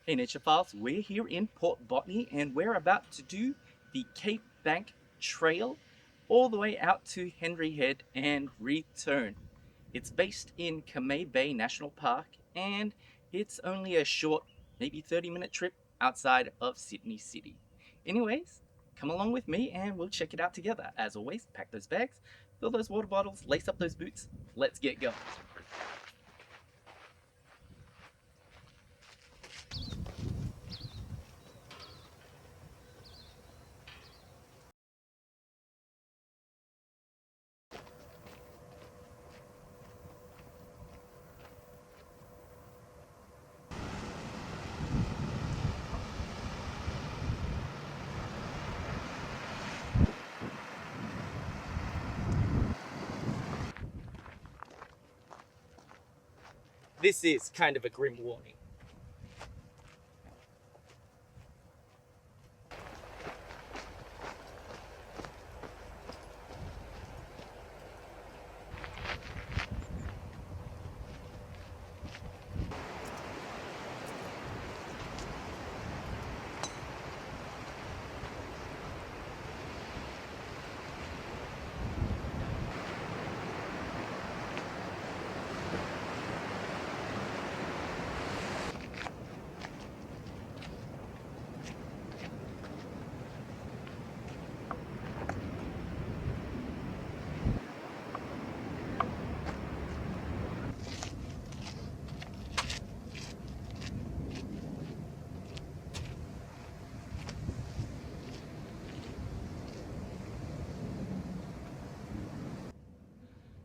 Hey Naturephiles, we're here in Port Botany and we're about to do the Cape Bank Trail all the way out to Henry Head and return. It's based in Kamay Bay National Park and it's only a short, maybe 30-minute trip outside of Sydney City. Anyways, come along with me and we'll check it out together. As always, pack those bags, fill those water bottles, lace up those boots, let's get going. This is kind of a grim warning.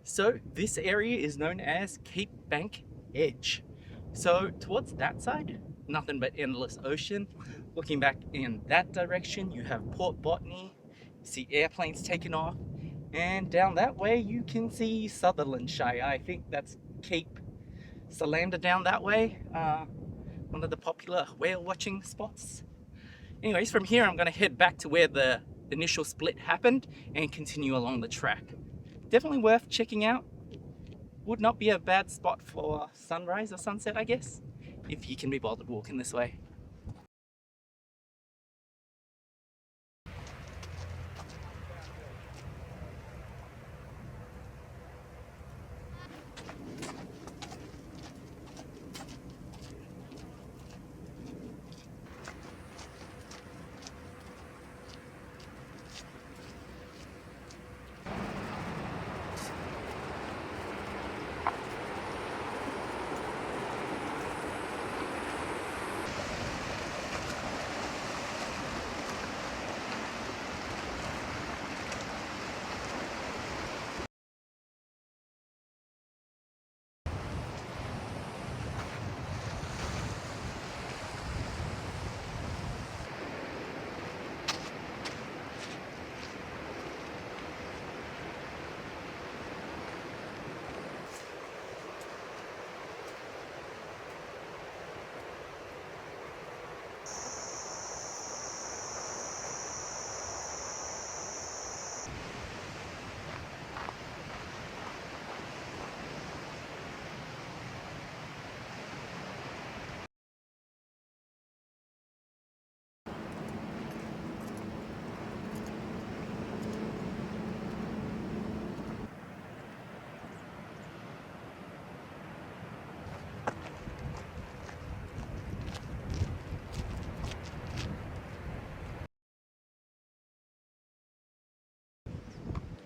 So this area is known as Cape Bank Edge. So towards that side, nothing but endless ocean. Looking back in that direction, you have Port Botany, you see airplanes taking off, and down that way you can see Sutherlandshire. I think that's Cape Solander down that way, one of the popular whale watching spots. Anyways, from here I'm going to head back to where the initial split happened and continue along the track. Definitely worth checking out. Would not be a bad spot for sunrise or sunset, I guess, if you can be bothered walking this way.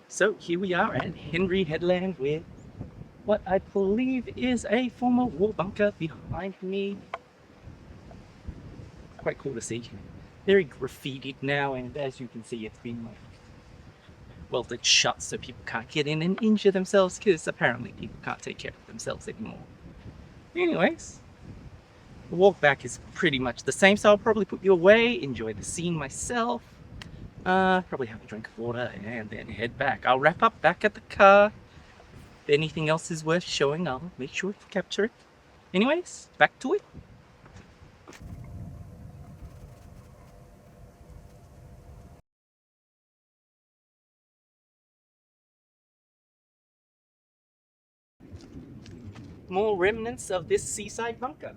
So here we are at Henry Headland with what I believe is a former war bunker behind me. Quite cool to see. Very graffitied now, and as you can see it's been welded shut so people can't get in and injure themselves, because apparently people can't take care of themselves anymore. Anyways, the walk back is pretty much the same, so I'll probably put you away, enjoy the scene myself, probably have a drink of water and then head back. I'll wrap up back at the car. If anything else is worth showing, I'll make sure to capture it. Anyways, back to it. More remnants of this seaside bunker.